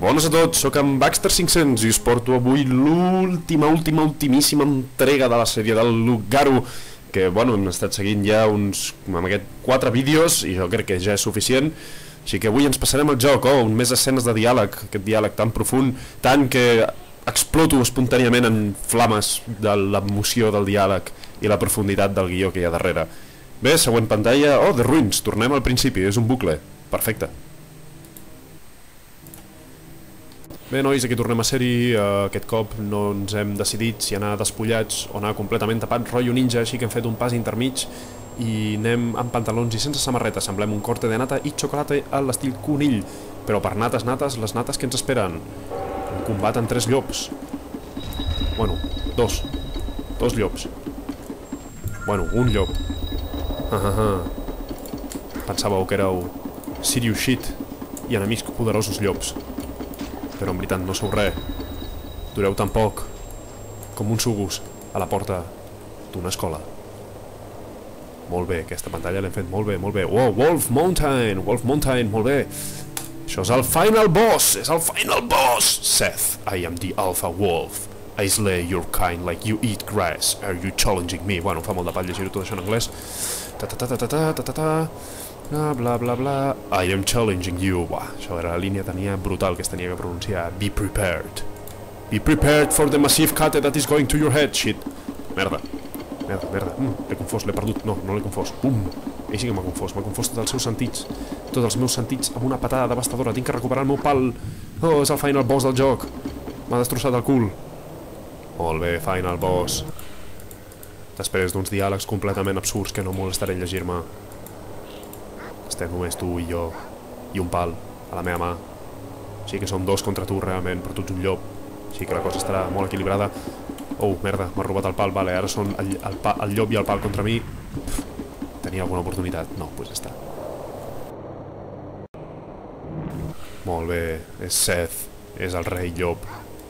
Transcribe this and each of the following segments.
Bones a tots, sóc en Baxter500 i us porto avui ultimíssima entrega de la sèrie del Loup-Garou, que, bueno, hem estat seguint ja uns, amb aquests 4 vídeos i jo crec que ja és suficient, així que avui ens passarem el joc, més escenes de diàleg, aquest diàleg tan profund, tant que exploto espontàniament en flames de l'emoció del diàleg i la profunditat del guió que hi ha darrere. Bé, següent pantalla, The Ruins, tornem al principi, és un bucle, perfecte. Bé, nois, aquí tornem a ser-hi. Aquest cop no ens hem decidit si anar despullats o anar completament tapat rotllo ninja, així que hem fet un pas intermig i anem amb pantalons i sense samarreta. Semblem un corte de nata i xocolata a l'estil conill, però per nates, les nates que ens esperen. Un combat amb 3 llops. Bueno, dos llops. Bueno, un llop. Pensàveu que éreu serious shit i enemics poderosos llops, però en veritat no sou res. Dureu tan poc com uns sugus a la porta d'una escola. Molt bé, aquesta pantalla l'hem fet molt bé, molt bé. Wow, Wolf Mountain, molt bé. Això és el final boss, és el final boss! Seth, I am the Alpha Wolf. I slay your kind like you eat grass. Are you challenging me? Bueno, fa molt de pal llegir-ho tot això en anglès. Bla bla bla. I am challenging you. Buah, això era la línia tenia brutal que es tenia que pronunciar. Be prepared. Be prepared for the massive cut that is going to your head. Shit. Merda. L'he confós, l'he perdut. No l'he confós. Ell sí que m'ha confós tots els seus sentits. Tots els meus sentits amb una patada devastadora. Tinc que recuperar el meu pal. És el final boss del joc. M'ha destrossat el cul. Molt bé, final boss. Després d'uns diàlegs completament absurds que no molestaré en llegir-me, estem només tu i jo i un pal a la meva mà. Així que som 2 contra tu realment, però tu ets un llop, així que la cosa estarà molt equilibrada. Merda, m'ha robat el pal. Vale, ara són el llop i el pal contra mi. Tenia alguna oportunitat? No, doncs ja està. Molt bé, és Seth, és el rei llop,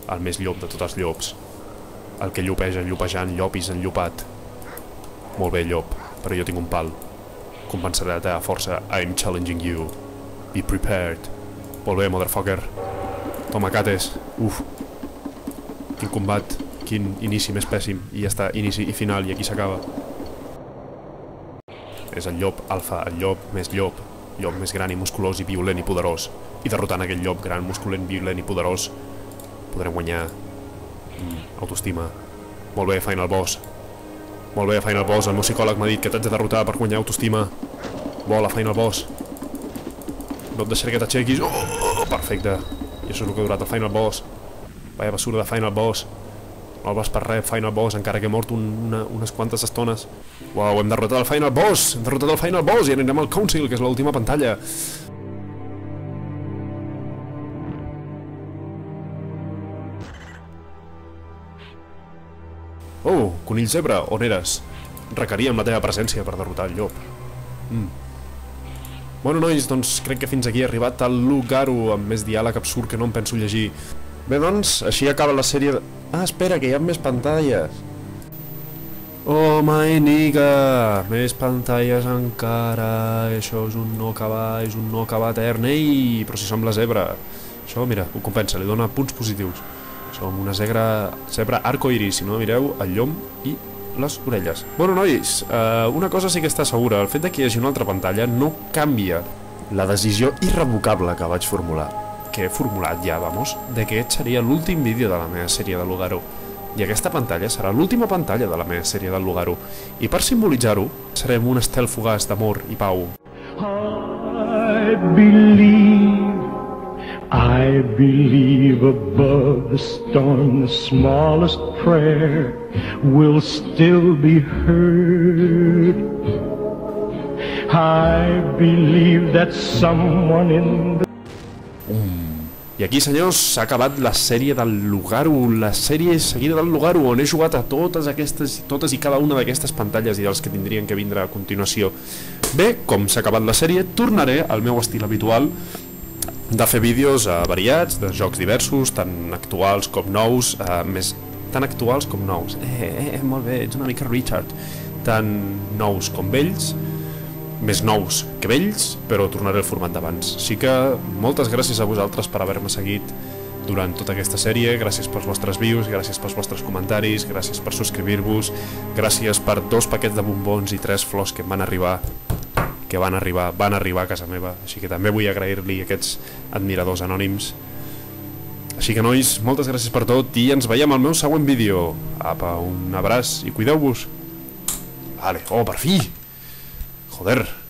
el més llop de tots els llops, el que llopeja llopejant, llopis enllopat. Molt bé, llop, però jo tinc un pal. Compensaré la teva força. I'm challenging you. Be prepared. Molt bé, motherfucker. Toma, cates. Quin combat, quin inici més pèssim. I ja està, inici i final, i aquí s'acaba. És el llop alfa, el llop més gran i musculós i violent i poderós. I derrotant aquell llop gran, musculent, violent i poderós, podrem guanyar autoestima. Molt bé, final boss. Molt bé, final boss. El meu psicòleg m'ha dit que t'haig de derrotar per guanyar autoestima. Vola, final boss. No et deixaré que t'aixequis. Perfecte. I això és el que ha durat el final boss. Vaya basura de final boss. No el vas per res, final boss, encara que he mort unes quantes estones. Uau, hem derrotat el final boss. Hem derrotat el final boss i anirem al Council, que és l'última pantalla. Conill zebra, on eres? Requeríem la teva presència per derrotar el llop. Bueno, nois, doncs crec que fins aquí ha arribat el Loup-Garou amb més diàleg absurd que no em penso llegir. Bé, doncs, així acaba la sèrie de... espera, que hi ha més pantalles. My nigga! Més pantalles encara. Això és un no acabar etern. Ei, però si som la zebra. Això, mira, ho compensa, li dona punts positius. Som una zebra arcoiris, si no mireu el llom i les orelles. Bueno, nois, una cosa sí que està segura. El fet que hi hagi una altra pantalla no canvia la decisió irrevocable que vaig formular, que he formulat ja, de que aquest seria l'últim vídeo de la meva sèrie de Loup-Garou. I aquesta pantalla serà l'última pantalla de la meva sèrie del Loup-Garou. I per simbolitzar-ho, serem un estel fugaç d'amor i pau. I believe above the storm the smallest prayer will still be heard. I believe that someone in the... I aquí, senyors, s'ha acabat la sèrie del Loup-Garou, la sèrie seguida del Loup-Garou, on he jugat a totes i cada una d'aquestes pantalles i dels que tindrien que vindre a continuació. Bé, com s'ha acabat la sèrie, tornaré al meu estil habitual de fer vídeos variats, de jocs diversos, tant actuals com nous, molt bé, ets una mica Richard, tant nous com vells, més nous que vells, però tornaré al format d'abans. Així que moltes gràcies a vosaltres per haver-me seguit durant tota aquesta sèrie, gràcies pels vostres views, gràcies pels vostres comentaris, gràcies per subscriure-vos, gràcies per 2 paquets de bombons i 3 flors que em van arribar, van arribar a casa meva, així que també vull agrair-li aquests admiradors anònims. Així que nois, moltes gràcies per tot i ens veiem al meu següent vídeo. Apa, un abraç i cuideu-vos. Vale, oh, per fi! Joder!